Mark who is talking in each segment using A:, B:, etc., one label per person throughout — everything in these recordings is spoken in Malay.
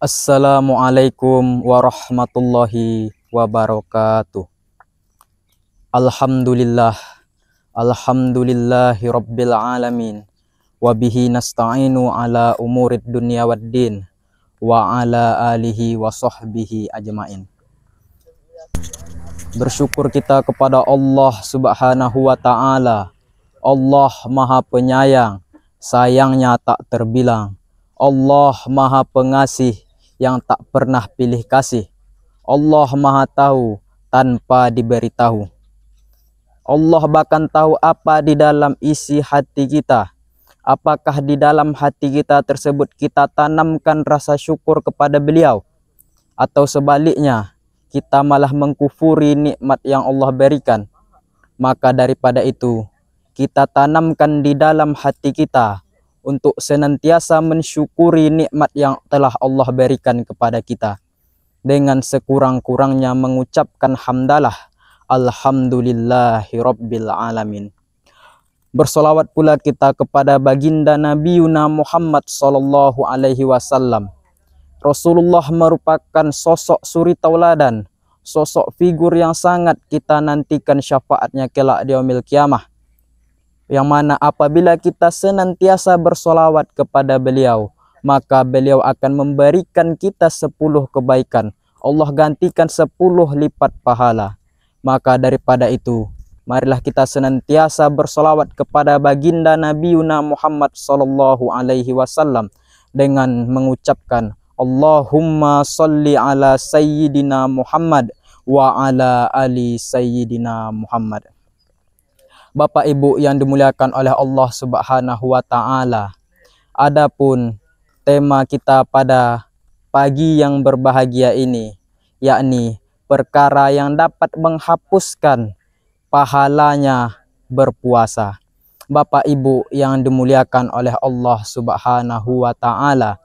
A: Assalamualaikum warahmatullahi wabarakatuh. Alhamdulillah, alhamdulillahi rabbil alamin. Wabihi nasta'inu ala umurid dunya waddin. Wa ala alihi wa sahbihi ajmain. Bersyukur kita kepada Allah subhanahu wa ta'ala. Allah maha penyayang, sayangnya tak terbilang. Allah maha pengasih, yang tak pernah pilih kasih. Allah maha tahu tanpa diberitahu. Allah bahkan tahu apa di dalam isi hati kita. Apakah di dalam hati kita tersebut kita tanamkan rasa syukur kepada beliau, atau sebaliknya kita malah mengkufuri nikmat yang Allah berikan. Maka daripada itu kita tanamkan di dalam hati kita untuk senantiasa mensyukuri nikmat yang telah Allah berikan kepada kita, dengan sekurang-kurangnya mengucapkan hamdalah, alhamdulillahi rabbil alamin. Bersolawat pula kita kepada baginda Nabi Muhammad sallallahu alaihi wasallam. Rasulullah merupakan sosok suri tauladan, sosok figur yang sangat kita nantikan syafaatnya kelak di yaumil qiyamah, yang mana apabila kita senantiasa bersolawat kepada beliau, maka beliau akan memberikan kita 10 kebaikan. Allah gantikan 10 lipat pahala. Maka daripada itu, marilah kita senantiasa bersolawat kepada baginda Nabi Muhammad sallallahu alaihi wasallam dengan mengucapkan Allahumma salli ala sayyidina Muhammad wa ala ali sayyidina Muhammad. Bapak Ibu yang dimuliakan oleh Allah Subhanahu wa taala. Adapun tema kita pada pagi yang berbahagia ini, yakni perkara yang dapat menghapuskan pahalanya berpuasa. Bapak Ibu yang dimuliakan oleh Allah Subhanahu wa taala.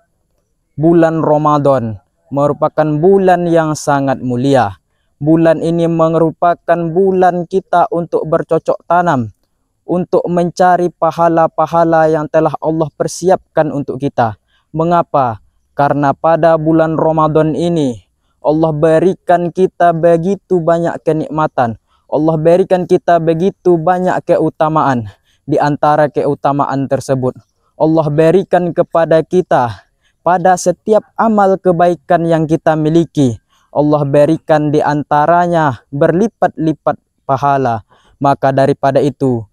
A: Bulan Ramadan merupakan bulan yang sangat mulia. Bulan ini merupakan bulan kita untuk bercocok tanam, untuk mencari pahala-pahala yang telah Allah persiapkan untuk kita. Mengapa? Karena pada bulan Ramadan ini Allah berikan kita begitu banyak kenikmatan. Allah berikan kita begitu banyak keutamaan. Di antara keutamaan tersebut, Allah berikan kepada kita pada setiap amal kebaikan yang kita miliki, Allah berikan di antaranya berlipat-lipat pahala. Maka daripada itu,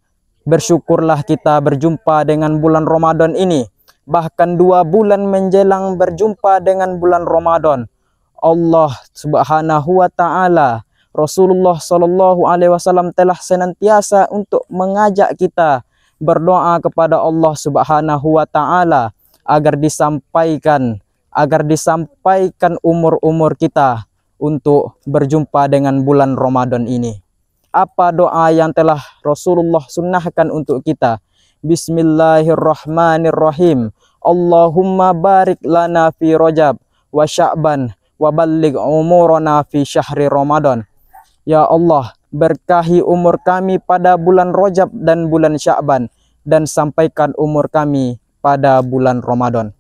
A: bersyukurlah kita berjumpa dengan bulan Ramadan ini. Bahkan 2 bulan menjelang berjumpa dengan bulan Ramadan, Allah Subhanahu wa taala, Rasulullah sallallahu alaihi wasallam telah senantiasa untuk mengajak kita berdoa kepada Allah Subhanahu wa taala agar disampaikan umur-umur kita untuk berjumpa dengan bulan Ramadan ini. Apa doa yang telah Rasulullah sunnahkan untuk kita? Bismillahirrahmanirrahim. Allahumma barik lana fi Rajab wa Sya'ban wa balligh umurana fi syahri Ramadan. Ya Allah, berkahi umur kami pada bulan Rajab dan bulan Sya'ban, dan sampaikan umur kami pada bulan Ramadan.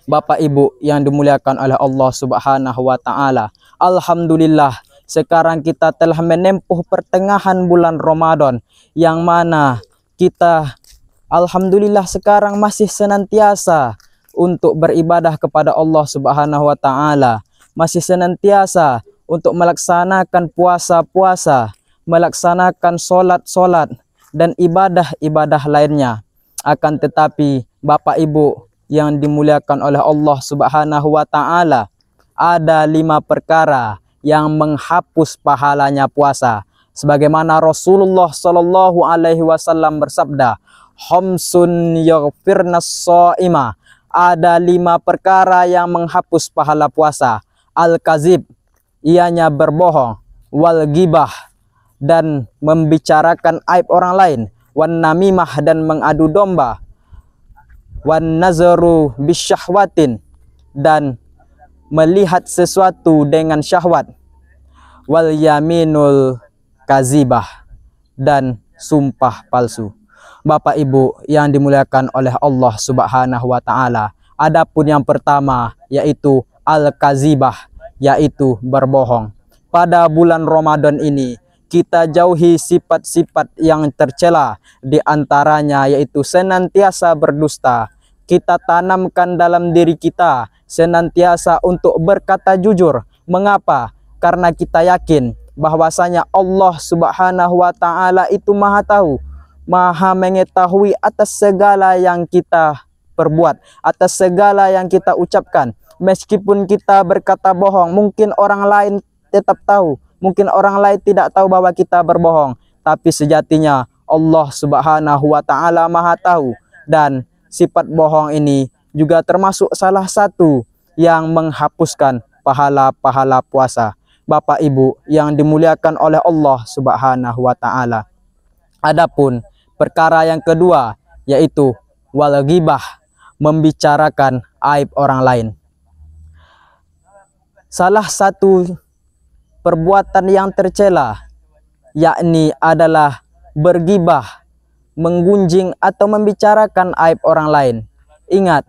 A: Bapak Ibu yang dimuliakan oleh Allah Subhanahu wa taala, alhamdulillah sekarang kita telah menempuh pertengahan bulan Ramadan, yang mana kita alhamdulillah sekarang masih senantiasa untuk beribadah kepada Allah Subhanahu wa taala, masih senantiasa untuk melaksanakan puasa-puasa, melaksanakan solat-solat dan ibadah-ibadah lainnya. Akan tetapi Bapak Ibu yang dimuliakan oleh Allah Subhanahu wa taala, ada 5 perkara yang menghapus pahalanya puasa. Sebagaimana Rasulullah sallallahu alaihi wasallam bersabda, "Khamsun yaghfirnas shaima." Ada 5 perkara yang menghapus pahala puasa. Al-kazib, ianya berbohong, wal ghibah, dan membicarakan aib orang lain, wan namimah, dan mengadu domba, wan nazaru bisyahwatin, dan melihat sesuatu dengan syahwat, wal yaminul kazibah, dan sumpah palsu. Bapak Ibu yang dimuliakan oleh Allah Subhanahu wa taala, Adapun yang pertama yaitu al-kazibah, yaitu berbohong. Pada bulan Ramadan ini kita jauhi sifat-sifat yang tercela, di antaranya yaitu senantiasa berdusta. Kita tanamkan dalam diri kita senantiasa untuk berkata jujur. Mengapa? Karena kita yakin bahwasanya Allah Subhanahu wa taala itu Maha tahu, Maha mengetahui atas segala yang kita perbuat, atas segala yang kita ucapkan. Meskipun kita berkata bohong, mungkin orang lain tetap tahu, mungkin orang lain tidak tahu bahwa kita berbohong, tapi sejatinya Allah Subhanahu wa taala Maha tahu. Dan sifat bohong ini juga termasuk salah satu yang menghapuskan pahala-pahala puasa. Bapak Ibu yang dimuliakan oleh Allah Subhanahu wa taala. Adapun perkara yang kedua yaitu wal ghibah, membicarakan aib orang lain. Salah satu perbuatan yang tercela yakni adalah bergibah, menggunjing atau membicarakan aib orang lain. Ingat,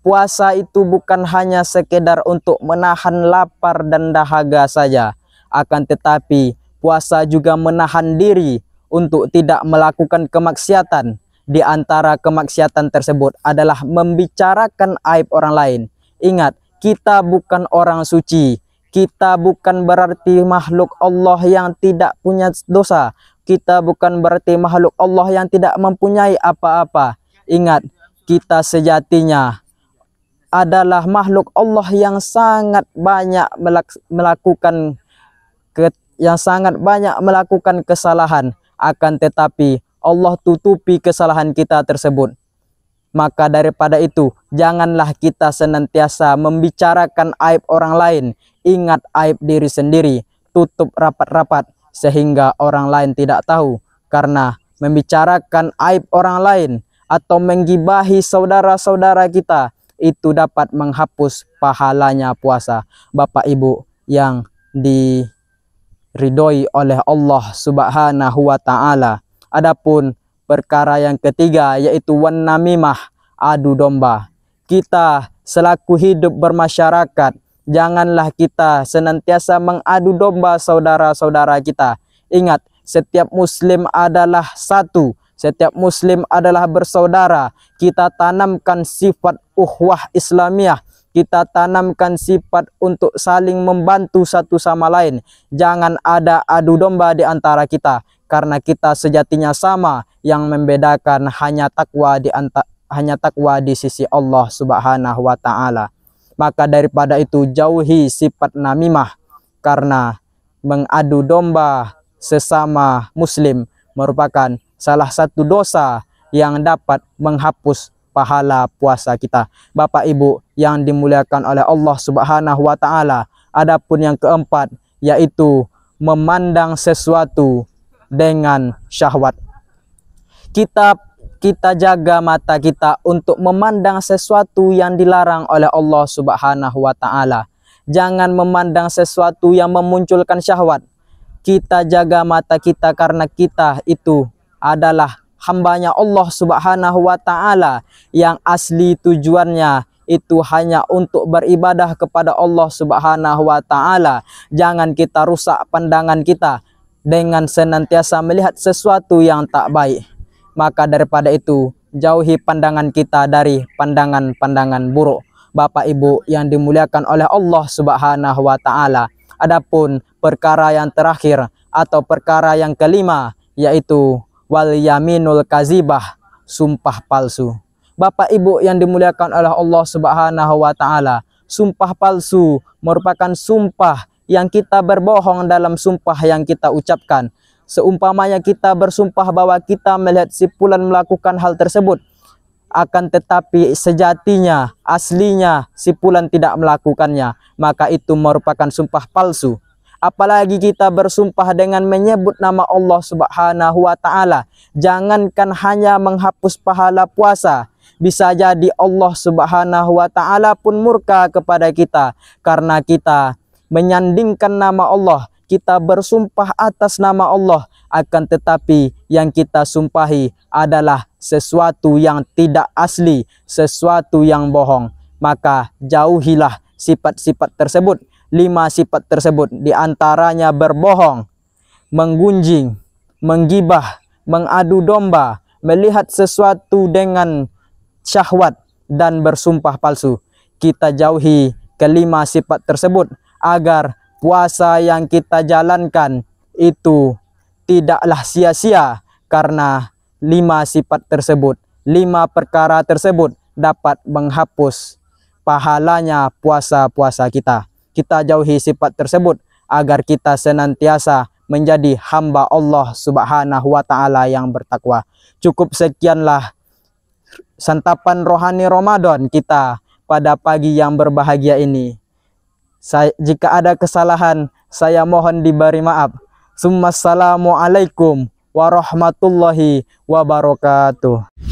A: puasa itu bukan hanya sekedar untuk menahan lapar dan dahaga saja, akan tetapi puasa juga menahan diri untuk tidak melakukan kemaksiatan. Di antara kemaksiatan tersebut adalah membicarakan aib orang lain. Ingat, kita bukan orang suci. Kita bukan berarti makhluk Allah yang tidak punya dosa. Kita bukan berarti makhluk Allah yang tidak mempunyai apa-apa. Ingat, kita sejatinya adalah makhluk Allah yang sangat banyak melakukan kesalahan. Akan tetapi Allah tutupi kesalahan kita tersebut. Maka daripada itu, janganlah kita senantiasa membicarakan aib orang lain. Ingat aib diri sendiri, tutup rapat-rapat sehingga orang lain tidak tahu. Karena membicarakan aib orang lain atau menggibahi saudara-saudara kita, itu dapat menghapus pahalanya puasa. Bapak Ibu yang diridhoi oleh Allah Subhanahu wa taala. Adapun perkara yang ketiga yaitu wan namimah, adu domba. Kita selaku hidup bermasyarakat, janganlah kita senantiasa mengadu domba saudara-saudara kita. Ingat, setiap muslim adalah satu, setiap muslim adalah bersaudara. Kita tanamkan sifat ukhuwah Islamiyah, kita tanamkan sifat untuk saling membantu satu sama lain. Jangan ada adu domba di antara kita, karena kita sejatinya sama. Yang membedakan hanya takwa di sisi Allah Subhanahu wa taala. Maka daripada itu jauhi sifat namimah, karena mengadu domba sesama muslim merupakan salah satu dosa yang dapat menghapus pahala puasa kita. Bapak Ibu yang dimuliakan oleh Allah Subhanahu wa taala. Adapun yang keempat yaitu memandang sesuatu dengan syahwat. Kita jaga mata kita untuk memandang sesuatu yang dilarang oleh Allah Subhanahu wa taala. Jangan memandang sesuatu yang memunculkan syahwat. Kita jaga mata kita karena kita itu adalah hambanya Allah Subhanahu wa taala yang asli tujuannya itu hanya untuk beribadah kepada Allah Subhanahu wa taala. Jangan kita rusak pandangan kita dengan senantiasa melihat sesuatu yang tak baik. Maka daripada itu jauhi pandangan kita dari pandangan-pandangan buruk. Bapak Ibu yang dimuliakan oleh Allah Subhanahu wa taala. Adapun perkara yang terakhir atau perkara yang kelima yaitu wal yaminul kazibah, sumpah palsu. Bapak Ibu yang dimuliakan oleh Allah Subhanahu wa taala, sumpah palsu merupakan sumpah yang kita berbohong dalam sumpah yang kita ucapkan. Seumpamanya kita bersumpah bahwa kita melihat si fulan melakukan hal tersebut, akan tetapi sejatinya, aslinya si fulan tidak melakukannya, maka itu merupakan sumpah palsu. Apalagi kita bersumpah dengan menyebut nama Allah Subhanahu wa taala. Jangankan hanya menghapus pahala puasa, bisa jadi Allah Subhanahu wa taala pun murka kepada kita karena kita menyandingkan nama Allah. Kita bersumpah atas nama Allah, akan tetapi yang kita sumpahi adalah sesuatu yang tidak asli, sesuatu yang bohong. maka jauhilah sifat-sifat tersebut. 5 sifat tersebut diantaranya berbohong, menggunjing, menggibah, mengadu domba, melihat sesuatu dengan syahwat, dan bersumpah palsu. Kita jauhi kelima sifat tersebut agar puasa yang kita jalankan itu tidaklah sia-sia, karena 5 sifat tersebut, 5 perkara tersebut dapat menghapus pahalanya puasa-puasa kita. Kita jauhi sifat tersebut agar kita senantiasa menjadi hamba Allah Subhanahu wa Ta'ala yang bertakwa. Cukup sekianlah santapan rohani Ramadan kita pada pagi yang berbahagia ini. Jika ada kesalahan, saya mohon diberi maaf. Assalamualaikum warahmatullahi wabarakatuh.